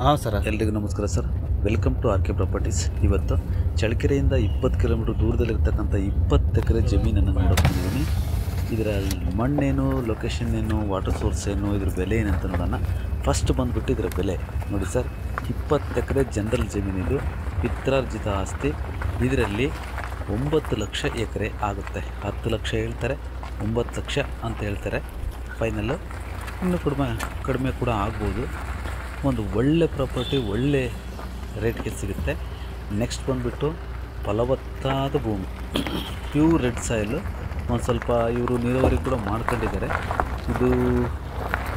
ಹಾಂ ಸರ್. ಎಲ್ರಿಗೂ ನಮಸ್ಕಾರ sir. Welcome to R K properties. ಇವತ್ತು ಚಳ್ಳಕೆರೆಯಿಂದ 20 ಕಿಲೋಮೀಟ್ರ್ ದೂರದಲ್ಲಿರ್ತಕ್ಕಂಥ 20 ಎಕರೆ ಜಮೀನನ್ನು ನೋಡ್ಕೊಂಡಿದ್ದೀನಿ. ಇದರ ಮಣ್ಣೇನು, ಲೊಕೇಶನ್ ಏನು, ವಾಟರ್ ಸೋರ್ಸ್ ಏನು, ಇದ್ರ ಬೆಲೆ ಏನಂತ ನೋಡೋಣ. ಫಸ್ಟ್ ಬಂದುಬಿಟ್ಟು ಇದರ ಬೆಲೆ ನೋಡಿ ಸರ್. 20 ಎಕರೆ ಜನರಲ್ ಜಮೀನಿದು, ಪಿತ್ರಾರ್ಜಿತ ಆಸ್ತಿ. ಇದರಲ್ಲಿ 9 ಲಕ್ಷ ಎಕರೆ ಆಗುತ್ತೆ. 10 ಲಕ್ಷ ಹೇಳ್ತಾರೆ, 9 ಲಕ್ಷ ಅಂತ ಹೇಳ್ತಾರೆ ಫೈನಲ್ಲು. ಇನ್ನೂ ಕಡಿಮೆ ಕೂಡ ಆಗ್ಬೋದು. ಒಂದು ಒಳ್ಳೆ ಪ್ರಾಪರ್ಟಿ, ಒಳ್ಳೆ ರೇಟ್ಗೆ ಸಿಗುತ್ತೆ. ನೆಕ್ಸ್ಟ್ ಬಂದುಬಿಟ್ಟು ಫಲವತ್ತಾದ ಭೂಮಿ, ಪ್ಯೂರ್ ರೆಡ್ ಸಾಯಿಲು. ಒಂದು ಸ್ವಲ್ಪ ಇವರು ನೀರಾವರಿ ಕೂಡ ಮಾಡ್ಕೊಂಡಿದ್ದಾರೆ. ಇದು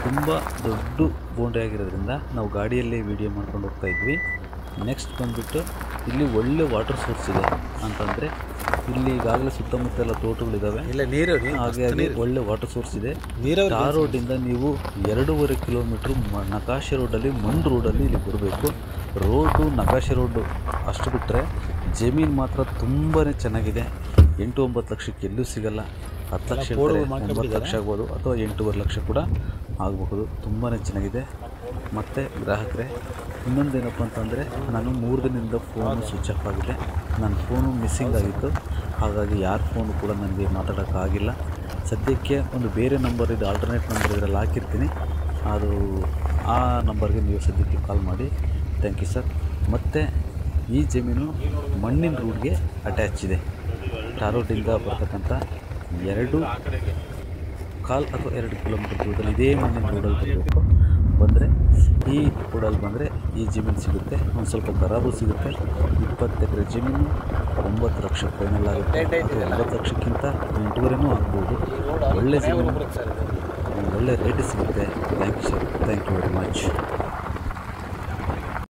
ತುಂಬ ದೊಡ್ಡ ಬೌಂಡ್ರಿ ಆಗಿರೋದ್ರಿಂದ ನಾವು ಗಾಡಿಯಲ್ಲಿ ವೀಡಿಯೋ ಮಾಡ್ಕೊಂಡು ಹೋಗ್ತಾಯಿದ್ವಿ. ನೆಕ್ಸ್ಟ್ ಬಂದುಬಿಟ್ಟು ಇಲ್ಲಿ ಒಳ್ಳೆ ವಾಟರ್ ಸೋರ್ಸ್ ಇದೆ ಅಂತಂದರೆ, ಇಲ್ಲಿ ಈಗಾಗಲೇ ಸುತ್ತಮುತ್ತ ತೋಟಗಳಿದ್ದಾವೆ. ಇಲ್ಲ ನೀರು ಹಾಗಾಗಿ ಒಳ್ಳೆ ವಾಟರ್ ಸೋರ್ಸ್ ಇದೆ. ಟಾರ್ ರೋಡಿಂದ ನೀವು 2.5 ಕಿಲೋಮೀಟ್ರ್ ನಕಾಶೆ ರೋಡಲ್ಲಿ, ಮಂಡ್ ರೋಡಲ್ಲಿ ಇಲ್ಲಿ ಬರಬೇಕು. ರೋಡು ನಕಾಶೆ ರೋಡು ಅಷ್ಟು ಬಿಟ್ಟರೆ ಜಮೀನು ಮಾತ್ರ ತುಂಬಾ ಚೆನ್ನಾಗಿದೆ. 8-9 ಲಕ್ಷಕ್ಕೆ ಎಲ್ಲೂ ಸಿಗಲ್ಲ. 10 ಲಕ್ಷ ಹೇಳ್ತಾರೆ, 9 ಲಕ್ಷ ಆಗ್ಬೋದು, ಅಥವಾ 8.5 ಲಕ್ಷ ಕೂಡ ಆಗಬಹುದು. ತುಂಬಾ ಚೆನ್ನಾಗಿದೆ. ಮತ್ತು ಗ್ರಾಹಕರೇ, ಇನ್ನೊಂದೇನಪ್ಪ ಅಂತಂದರೆ, ನಾನು 3 ದಿನದಿಂದ ಫೋನು ಸ್ವಿಚ್ ಆಫ್ ಆಗಿದೆ. ನನ್ನ ಫೋನು ಮಿಸ್ಸಿಂಗ್ ಆಗಿತ್ತು. ಹಾಗಾಗಿ ಯಾರ ಫೋನು ಕೂಡ ನನಗೆ ಮಾತಾಡೋಕ್ಕಾಗಿಲ್ಲ. ಸದ್ಯಕ್ಕೆ ಒಂದು ಬೇರೆ ನಂಬರ್ ಇದೆ, ಆಲ್ಟರ್ನೇಟ್ ನಂಬರ್ ಇದರಲ್ಲಿ ಹಾಕಿರ್ತೀನಿ. ಅದು ಆ ನಂಬರ್ಗೆ ನೀವು ಸದ್ಯಕ್ಕೆ ಕಾಲ್ ಮಾಡಿ. Thank you sir. ಮತ್ತು ಈ ಜಮೀನು ಮಣ್ಣಿನ ರೂಟ್ಗೆ ಅಟ್ಯಾಚ್ ಇದೆ. ಟಾರ್ ರೋಡಿಂದ ಬರ್ತಕ್ಕಂಥ 2.25 ಅಥವಾ 2 ಕಿಲೋಮೀಟ್ರ್ ದೂರದಲ್ಲಿ ಇದೇ ಮಣ್ಣಿನ ರೋಡಲ್ಲಿ ಬರಬೇಕು. ಬಂದರೆ ಈ ರೋಡಲ್ಲಿ ಬಂದರೆ ಈ ಜಮೀನು ಸಿಗುತ್ತೆ. ಒಂದು ಸ್ವಲ್ಪ ಖರಾಬು ಸಿಗುತ್ತೆ. 20 ಎಕರೆ ಜಮೀನು 9 ಲಕ್ಷ ಫೈನಲ್ ಆಗುತ್ತೆ. 9 ಲಕ್ಷಕ್ಕಿಂತ 8.5 ಆಗ್ಬೋದು. ಒಳ್ಳೆ ಜಮೀನು, ಒಳ್ಳೆ ರೇಟ್ ಸಿಗುತ್ತೆ. Thank you sir. Thank you very much.